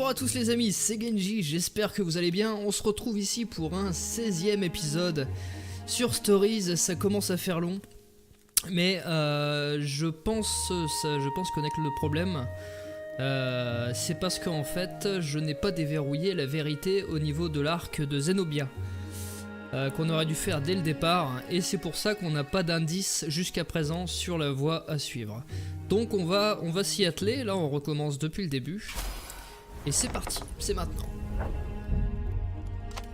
Bonjour à tous les amis, c'est Genji, j'espère que vous allez bien. On se retrouve ici pour un 16e épisode sur Stories. Ça commence à faire long, mais je pense connaître le problème. C'est parce qu'en fait, je n'ai pas déverrouillé la vérité au niveau de l'arc de Zenobia. Qu'on aurait dû faire dès le départ, et c'est pour ça qu'on n'a pas d'indice jusqu'à présent sur la voie à suivre. Donc on va s'y atteler, là on recommence depuis le début. Et c'est parti, c'est maintenant.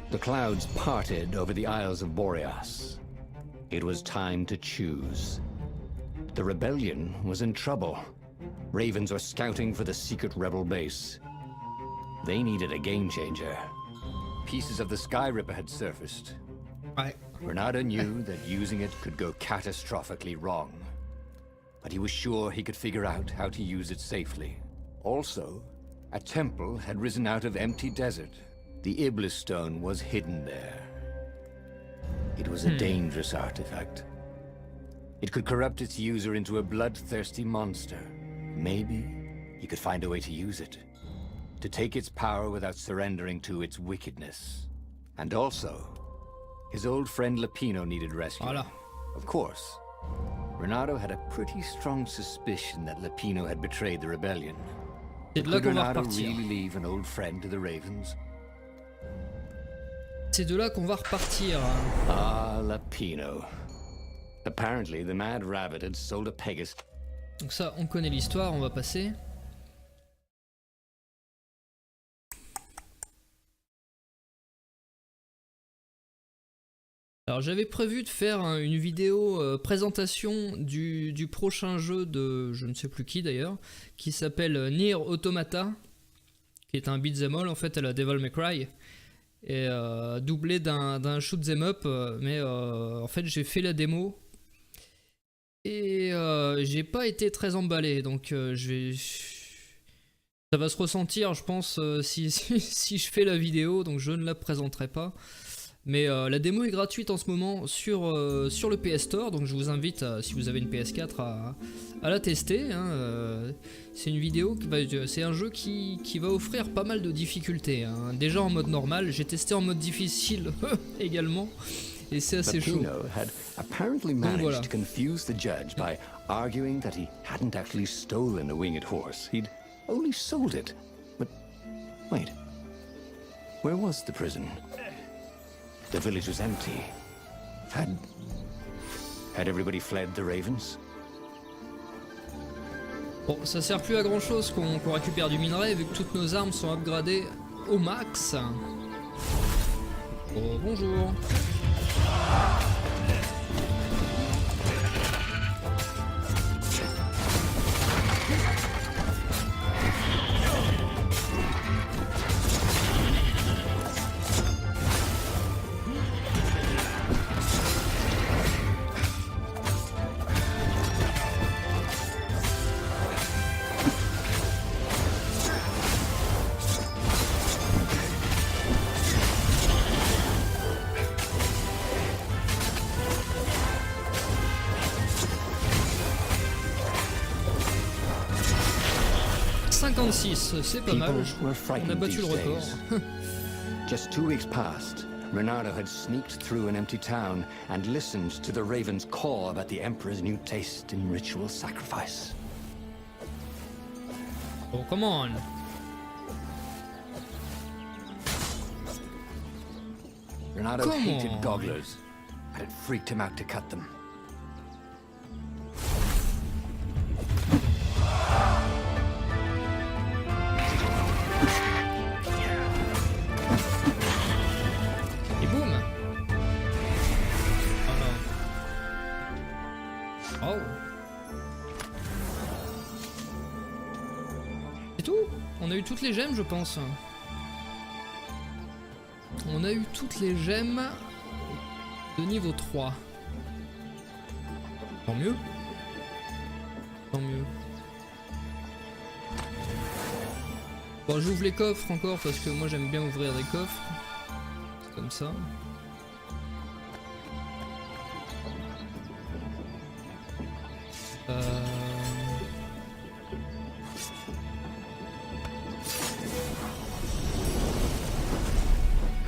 The clouds parted over the Isles of Boreas. It was time to choose. The Rebellion was in trouble. Ravens were scouting for the secret rebel base. They needed a game changer. Pieces of the Sky Ripper had surfaced. Ouais. Reynardo knew that using it could go catastrophically wrong. But he was sure he could figure out how to use it safely. Also, a temple had risen out of empty desert. The Iblis stone was hidden there. It was a dangerous artifact. It could corrupt its user into a bloodthirsty monster. Maybe he could find a way to use it. To take its power without surrendering to its wickedness. And also, his old friend Lapino needed rescue. Voilà. Of course, Reynardo had a pretty strong suspicion that Lapino had betrayed the rebellion. C'est de là qu'on va Reynardo repartir. really leave an old friend to the Ravens? C'est de là qu'on va repartir. Ah, Lapino. Apparently, the Mad Rabbit had sold a Pegasus. Donc ça, on connaît l'histoire, on va passer. Alors j'avais prévu de faire une vidéo présentation du prochain jeu de je ne sais plus qui d'ailleurs, qui s'appelle Nier Automata, qui est un beat'em all en fait à la Devil May Cry, et doublé d'un shoot'em up, mais en fait j'ai fait la démo, et j'ai pas été très emballé, donc ça va se ressentir je pense si je fais la vidéo, donc je ne la présenterai pas. Mais la démo est gratuite en ce moment sur le PS4, donc je vous invite, si vous avez une PS4, à la tester. Hein. C'est une vidéo, c'est un jeu qui va offrir pas mal de difficultés. Hein. Déjà en mode normal, j'ai testé en mode difficile également, et c'est assez chaud. Donc voilà. To confuse the judge by arguing that he hadn't actually stolen a winged horse. He'd only sold it. But wait, where was the prison? The village was empty. Had everybody fled the Ravens? Bon, ça sert plus à grand chose qu'on récupère du minerai vu que toutes nos armes sont upgradées au max. Oh, bonjour. C'est pas mal, on a battu le record. Just 2 weeks passed, Reynardo had sneaked through an empty town and listened to the Ravens' call about the Emperor's new taste in ritual sacrifice. Oh, come on. Reynardo hated gogglers, and it freaked him out to cut them. Oh. C'est tout? On a eu toutes les gemmes je pense. On a eu toutes les gemmes de niveau 3. Tant mieux. Tant mieux. Bon, j'ouvre les coffres encore parce que moi j'aime bien ouvrir des coffres. C'est comme ça.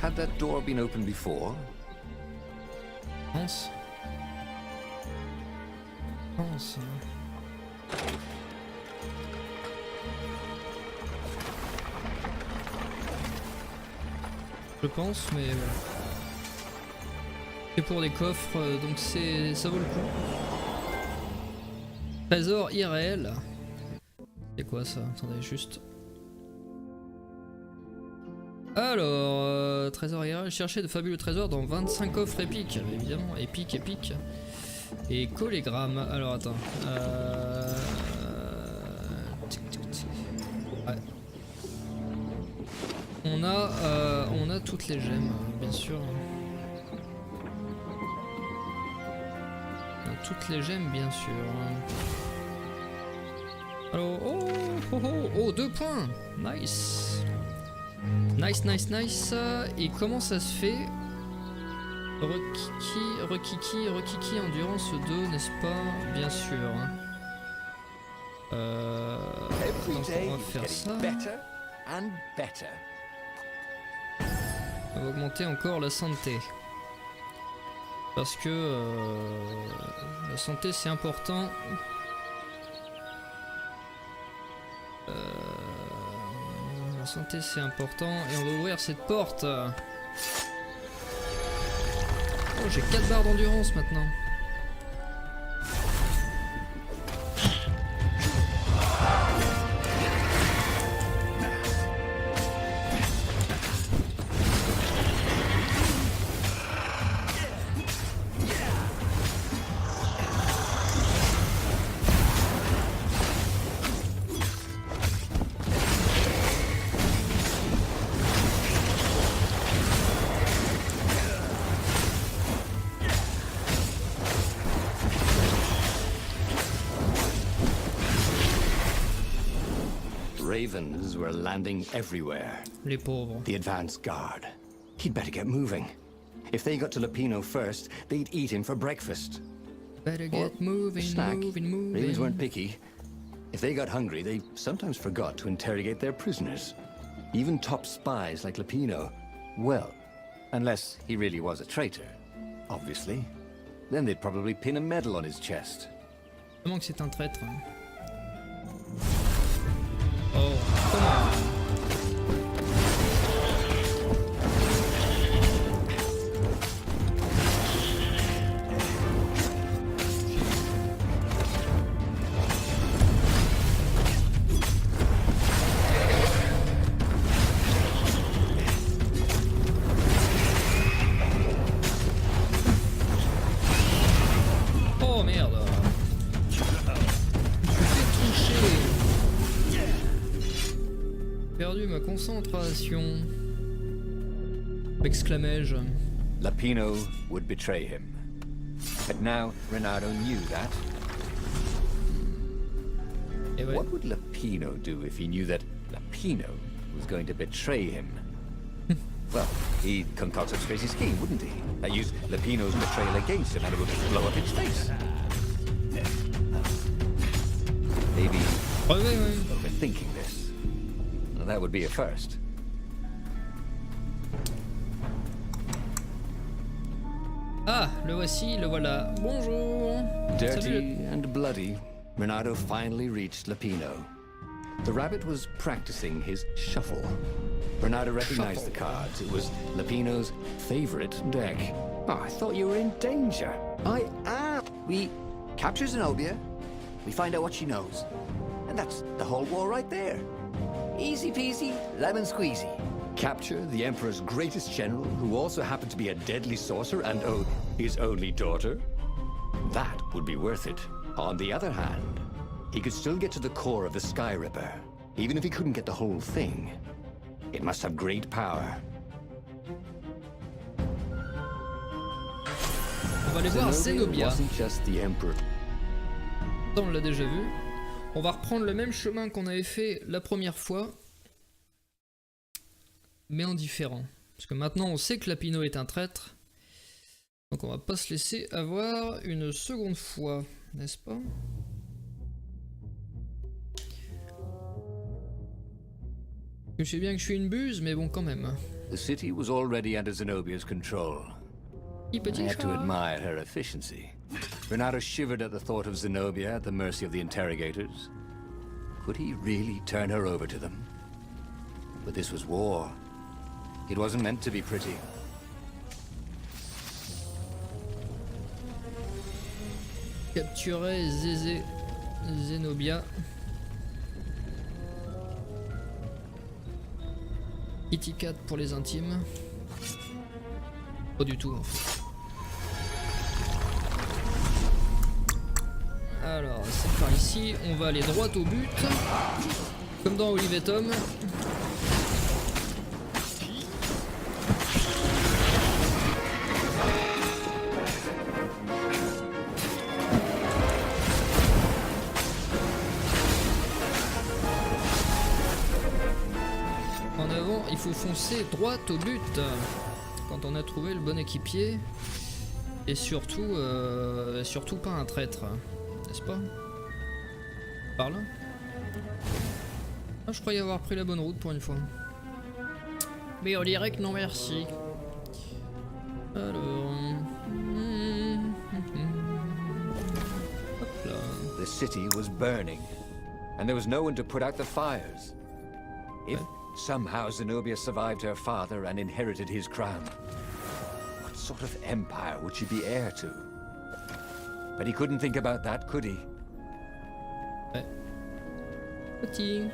Had that door been opened before? Pense. Pense. Je pense, mais voilà. C'est pour des coffres, donc ça vaut le coup. Trésor irréel. C'est quoi ça? Attendez, juste. Alors, trésor irréel, chercher de fabuleux trésors dans 25 coffres épiques. Évidemment, épique, épique. Et collégramme. Alors, attends. Ouais. On a toutes les gemmes, bien sûr. On a toutes les gemmes, bien sûr. Alors, oh, 2 points. Nice. Nice. Et comment ça se fait? Rekiki, endurance 2, n'est-ce pas? Bien sûr. Donc on va faire ça. On va augmenter encore la santé. Parce que la santé c'est important. La santé c'est important. Et on va ouvrir cette porte. Oh, j'ai 4 barres d'endurance maintenant. Ravens were landing everywhere. Les pauvres. The advance guard. He'd better get moving. If they got to Lapino first, they'd eat him for breakfast. Better get moving, snack. moving. Ravens weren't picky. If they got hungry, they sometimes forgot to interrogate their prisoners. Even top spies like Lapino. Well, unless he really was a traitor, obviously. Then they'd probably pin a medal on his chest. Comment que c'est un traître? Oh, comment? Oh merde! Perdu ma concentration. Exclamai-je. Lapino would betray him. But now Reynardo knew that. Et ouais. What would Lapino do if he knew that Lapino was going to betray him? Well, he'd concoct a crazy scheme, wouldn't he? That used Lapino's betrayal against him and it would blow up his face. Maybe overthinking this. Well, that would be a first. Ah, le voici, le voilà. Bonjour. Dirty Salut. and bloody, Reynardo finally reached Lapino. The rabbit was practicing his shuffle. Reynardo recognized the cards. It was Lapino's favorite deck. Oh, I thought you were in danger. I am. We capture Zenobia, we find out what she knows. And that's the whole war right there. Easy peasy, lemon squeezy. Capture the Emperor's greatest general, who also happened to be a deadly sorcerer, and oh, his only daughter? That would be worth it. On the other hand, he could still get to the core of the Sky Ripper, even if he couldn't get the whole thing. It must have great power. On va aller voir Zenobia. Wasn't just the Emperor. On l'a déjà vu. On va reprendre le même chemin qu'on avait fait la première fois, mais en différent. Parce que maintenant on sait que Lapino est un traître. Donc on va pas se laisser avoir une seconde fois, n'est-ce pas? Je sais bien que je suis une buse, mais bon, quand même. The city was already under Zenobia's control. I Petit have to chat. admire her efficiency. Reynardo shivered at the thought of Zenobia at the mercy of the interrogators. Could he really turn her over to them? But this was war. It wasn't meant to be pretty. Capturer Zenobia. Kitty Cat pour les intimes. Pas du tout en fait. Alors c'est par ici, on va aller droit au but. Comme dans Olive et Tom. En avant, il faut foncer droit au but quand on a trouvé le bon équipier et surtout pas un traître, n'est-ce pas? Par là? Ah, je croyais avoir pris la bonne route pour une fois. Mais on dirait que non merci. Alors... Hop là. The city was burning, and there was no one to put out the fires. If somehow Zenobia survived her father and inherited his crown, what sort of empire would she be heir to? But he couldn't think about that, could he? Ouais. Petit.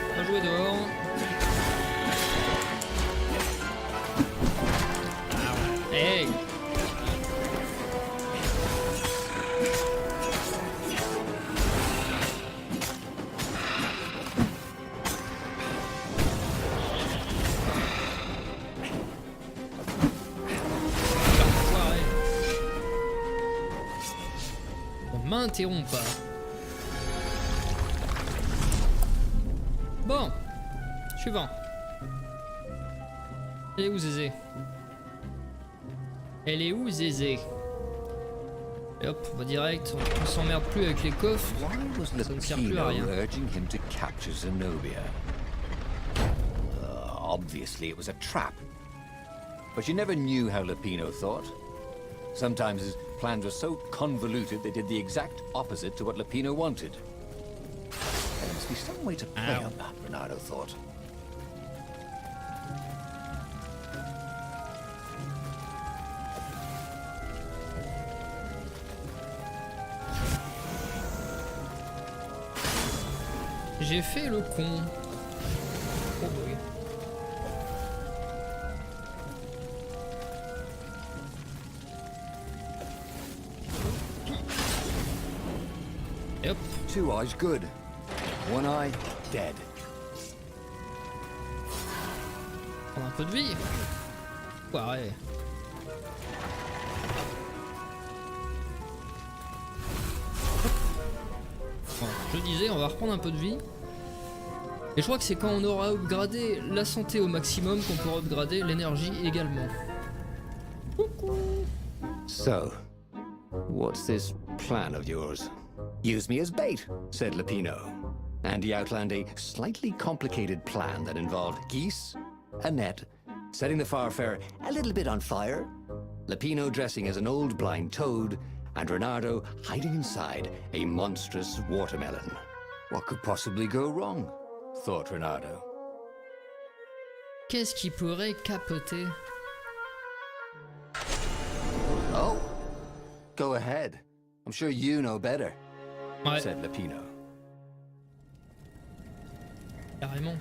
On va jouer dehors. Hey! M'interrompt pas. Bon. Suivant. Elle est où Zézé? Elle est où Zézé? Et hop, on va direct. On s'emmerde plus avec les coffres. Why was Ça ne sert plus à rien. Lepino urging him to capture Zenobia? Obviously it was a trap. But you never knew how Lepino thought. Sometimes his plans were so convoluted they did the exact opposite to what Lepino wanted. There must be some way to play on that, Reynardo thought. J'ai fait le con. Oh boy. Et hop. Two eyes good. One eye dead. Prendre un peu de vie. Ouais. Bon, je disais, on va reprendre un peu de vie. Et je crois que c'est quand on aura upgradé la santé au maximum qu'on pourra upgrader l'énergie également. Coucou. So, what's this plan of yours? Use me as bait, said Lepino. And he outlined a slightly complicated plan that involved geese, a net, setting the Farfarer a little bit on fire, Lepino dressing as an old blind toad, and Reynardo hiding inside a monstrous watermelon. What could possibly go wrong? Thought Reynardo. Qu'est-ce qui pourrait capoter? Oh, go ahead. I'm sure you know better, Ouais, said Lepino. carrément.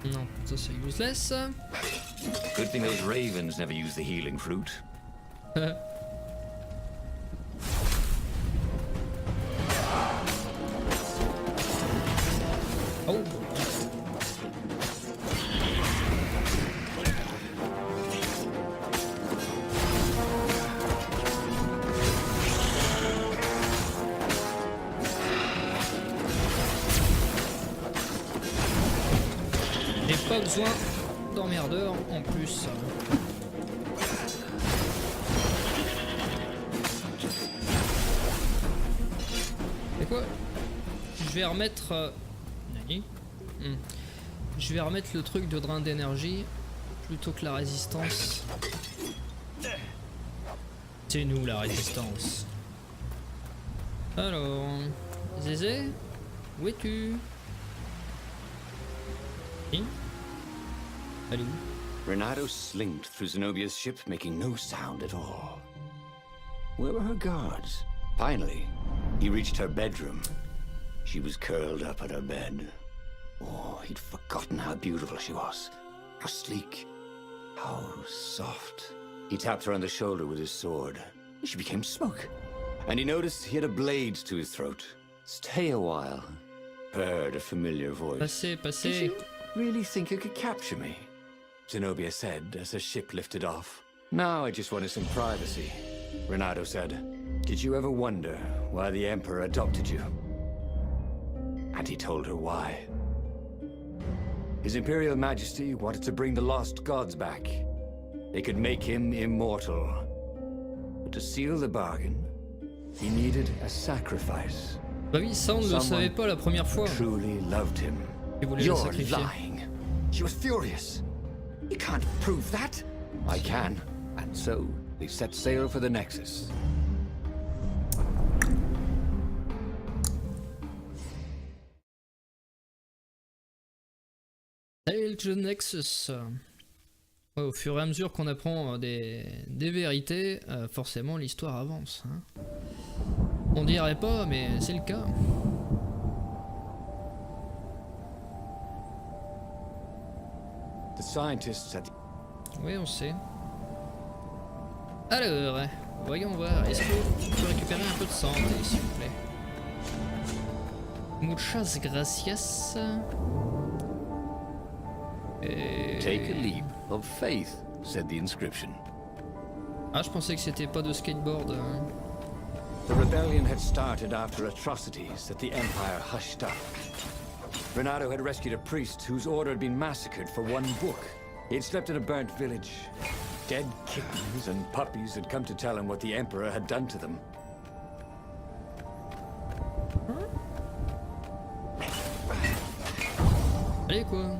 Non, ça c'est useless. Good thing those ravens never use the healing fruit. Oh. J'ai pas besoin d'en emmerdeur en plus. C'est quoi? Je vais remettre... Nani? Je vais remettre le truc de drain d'énergie plutôt que la résistance. C'est nous la résistance. Alors... Zézé? Où es-tu? Allez où? Reynardo slinked through Zenobia's ship, making no sound at all. Where were her guards? Finally, he reached her bedroom. She was curled up at her bed. Oh, he'd forgotten how beautiful she was. How sleek. How soft. He tapped her on the shoulder with his sword. She became smoke. And he noticed he had a blade to his throat. Stay a while. Heard a familiar voice. Passez, passez. Did you really think you could capture me? Zenobia said as her ship lifted off. Now I just wanted some privacy. Reynardo said, did you ever wonder why the Emperor adopted you? And he told her why. His Imperial Majesty wanted to bring the lost gods back. They could make him immortal. But to seal the bargain, he needed a sacrifice. Bah oui, ça on ne le savait pas la première fois. Truly loved him. Il voulait le sacrifier. Lying. She was furious. You can't prove that. I can. And so they set sail for the Nexus. Sail to the Nexus. Ouais, au fur et à mesure qu'on apprend des vérités, forcément l'histoire avance. Hein. On dirait pas, mais c'est le cas. The scientists at Oui, on sait. Alors, voyons voir. Est-ce qu'on peut récupérer un peu de santé, s'il vous plaît? Muchas gracias. Et... Take a leap of faith, said the inscription. Ah, je pensais que c'était pas de skateboard. Hein. The rebellion had started after atrocities that the Empire hushed up. Reynardo had rescued a priest whose order had been massacred for one book. He had slept in a burnt village. Dead kittens and puppies had come to tell him what the Emperor had done to them. Allez quoi.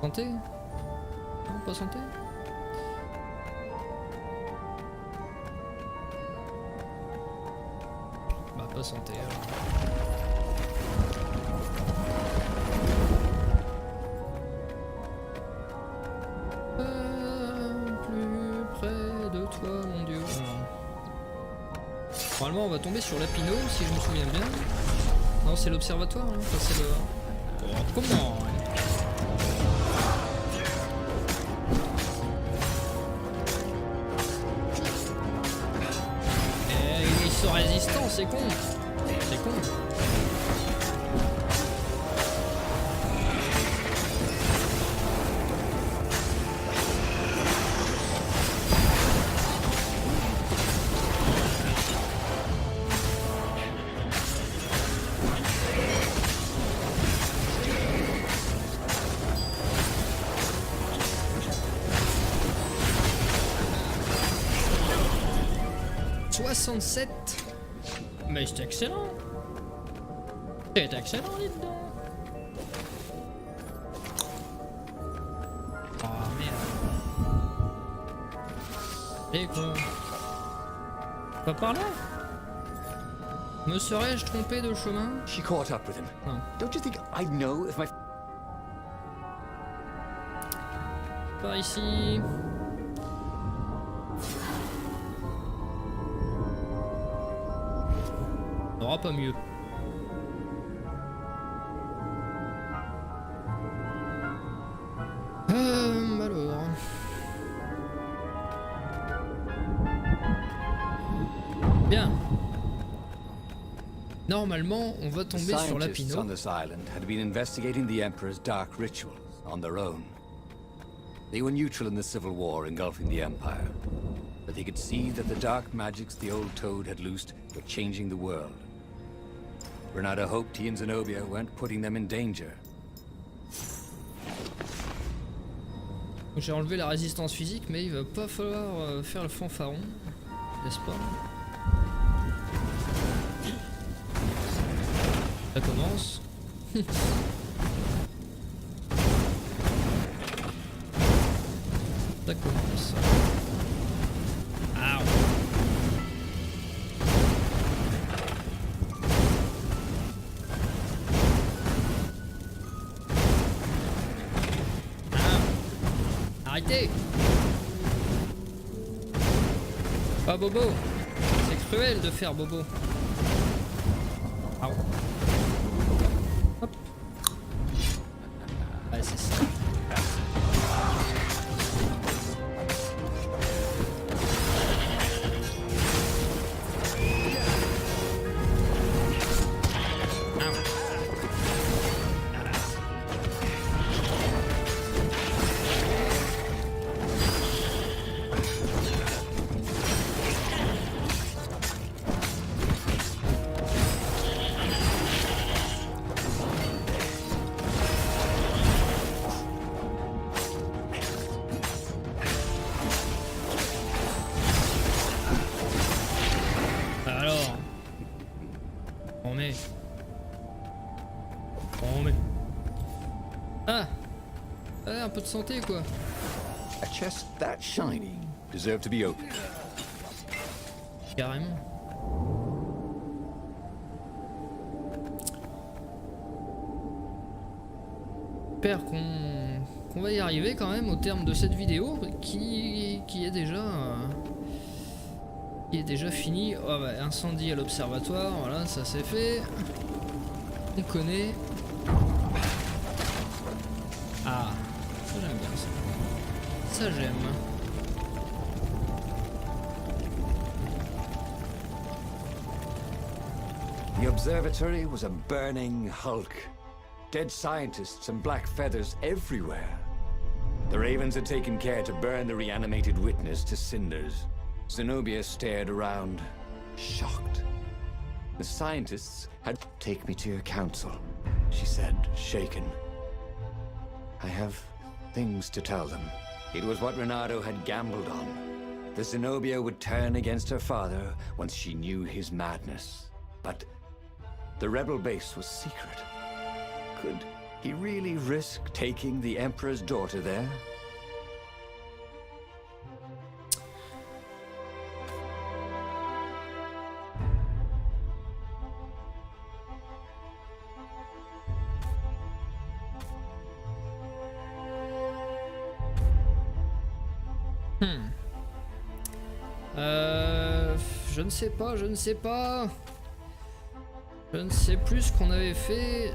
Santé? Non, pas santé? Bah pas santé alors. Plus près de toi mon dieu. Normalement on va tomber sur Lapino si je me souviens bien. Non c'est l'observatoire hein. Enfin, c'est le... Oh, comment hein. Résistant, c'est con. C'est con. Mais c'est excellent. C'est excellent, dites donc. Oh merde. Et quoi? Pas par là? Me serais-je trompé de chemin? She caught up with him. Non. Don't you think I'd know if my... Par ici. On n'aura pas mieux. Alors. Bien. Normalement, on va tomber sur Lapino. On this island had been investigating the Emperor's dark rituals on their own. They were neutral in the civil war engulfing the Empire, but they could see that the dark magics the old toad had loosed were changing the world. Reynardo hoped he and Zenobia weren't putting them in danger. J'ai enlevé la résistance physique, mais il va pas falloir faire le fanfaron, n'est-ce pas? Ça commence. Ça commence. Ah. Arrêtez! Pas bobo! C'est cruel de faire bobo. Ah. Hop. Ouais, c'est ça. Ah, un peu de santé quoi. A chest that shiny deserved to be opened. Carrément. J'espère qu'on va y arriver quand même au terme de cette vidéo qui est déjà fini. Oh bah, incendie à l'observatoire, voilà, ça c'est fait. On connaît. Ah, ça j'aime bien ça. Ça j'aime. The observatory was a burning hulk. Dead scientists and black feathers everywhere. The ravens had taken care to burn the reanimated witness to cinders. Zenobia stared around, shocked. The scientists had... Take me to your council, she said, shaken. I have things to tell them. It was what Reynardo had gambled on. The Zenobia would turn against her father once she knew his madness. But the rebel base was secret. Could he really risk taking the Emperor's daughter there? Je ne sais pas. Je ne sais plus ce qu'on avait fait.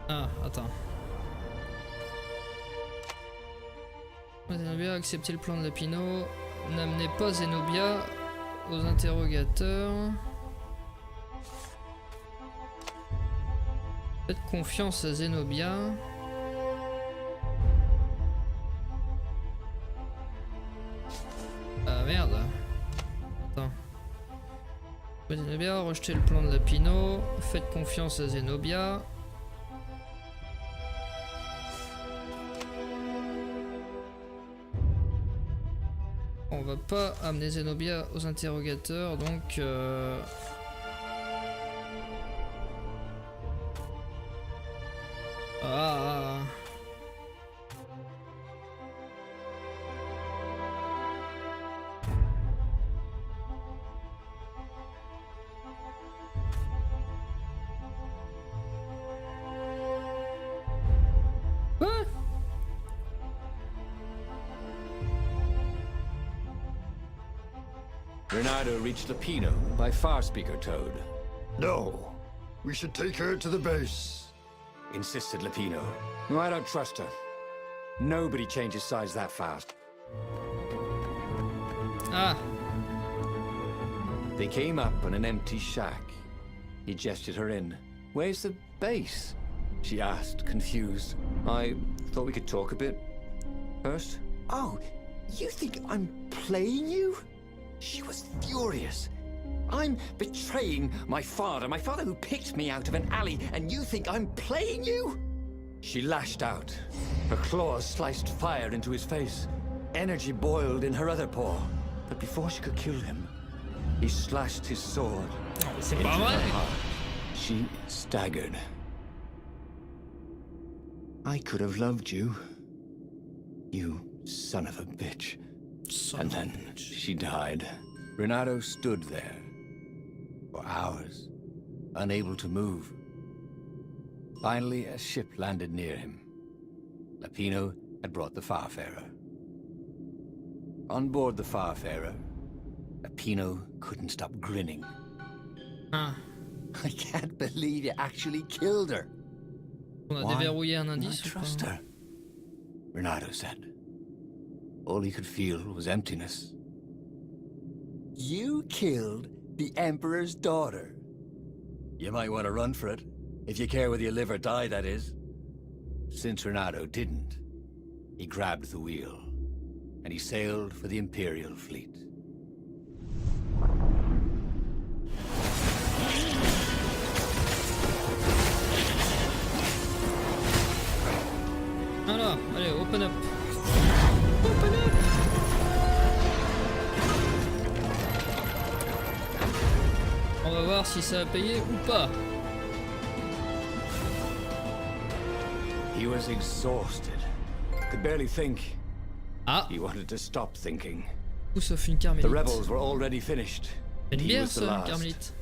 Ah, attends. Zenobia a accepté le plan de Lapino. N'amenez pas Zenobia aux interrogateurs. Faites confiance à Zenobia. Ah merde. Attends. Zenobia, rejetez le plan de Lapino. Faites confiance à Zenobia. On va pas amener Zenobia aux interrogateurs, donc Ah. Quoi? Reynardo reached Lapino by far speaker Toad. No, we should take her to the base. Insisted Lapino. No, I don't trust her. Nobody changes sides that fast. Ah. They came up on an empty shack. He gestured her in. Where's the base? She asked, confused. I thought we could talk a bit first. Oh, you think I'm playing you? She was furious. I'm betraying my father who picked me out of an alley, and you think I'm playing you? She lashed out. Her claws sliced fire into his face. Energy boiled in her other paw. But before she could kill him, he slashed his sword C'est into pas her vrai. heart. She staggered. I could have loved you. You son of a bitch. And then she died. Reynardo stood there for hours, unable to move. Finally, a ship landed near him. Lapino had brought the Farfarer. On board the Farfarer, Lapino couldn't stop grinning. Ah, I can't believe you actually killed her. on a Why déverrouillé un not indice ou trust pas? her? Reynardo said. All he could feel was emptiness. You killed the Emperor's daughter. You might want to run for it, if you care whether you live or die, that is. Since Reynardo didn't, he grabbed the wheel, and he sailed for the Imperial fleet. Voilà, allez, open up. Open up. On va voir si ça a payé ou pas. He was exhausted, could barely think. Ah, He wanted to stop thinking. tout sauf une The carmélite. rebels were already finished. Une He bière was the ça, une last. carmélite.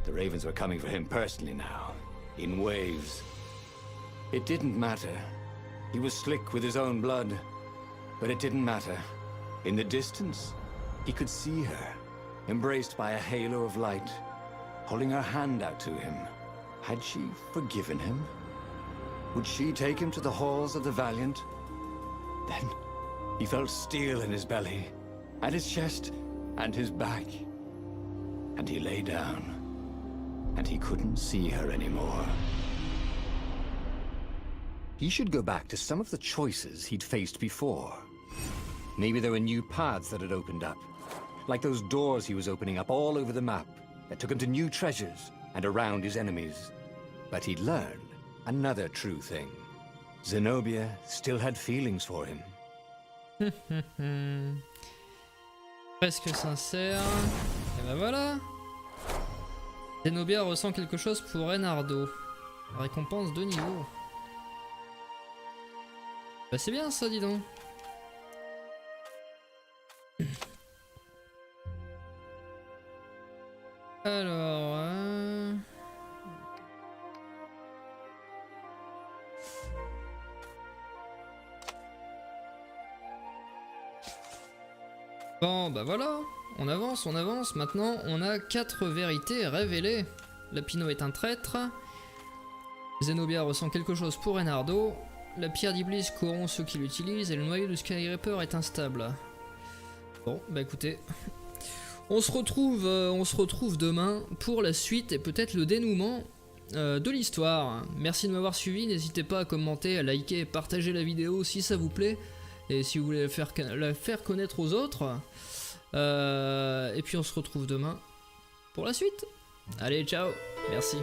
The Ravens were coming for him personally now, in waves. It didn't matter. He was slick with his own blood. But it didn't matter. In the distance, he could see her, embraced by a halo of light, holding her hand out to him. Had she forgiven him? Would she take him to the halls of the Valiant? Then he felt steel in his belly, and his chest, and his back. And he lay down, and he couldn't see her anymore. He should go back to some of the choices he'd faced before. Maybe there were new paths that had opened up, like those doors he was opening up all over the map that took him to new treasures and around his enemies. But he'd learned another true thing. Zenobia still had feelings for him. Presque sincère. Et ben voilà. Zenobia ressent quelque chose pour Reynardo. Récompense de niveau. Bah c'est bien ça, dis donc. Alors... Bon, bah voilà, on avance, on avance. Maintenant, on a 4 vérités révélées. Lapino est un traître. Zenobia ressent quelque chose pour Reynardo. La pierre d'Iblis corrompt ceux qui l'utilisent. Et le noyau de Skyreaper est instable. Bon, bah écoutez... On se retrouve demain pour la suite et peut-être le dénouement de l'histoire. Merci de m'avoir suivi, n'hésitez pas à commenter, à liker, partager la vidéo si ça vous plaît. Et si vous voulez la faire connaître aux autres. Et puis on se retrouve demain pour la suite. Allez, ciao, merci.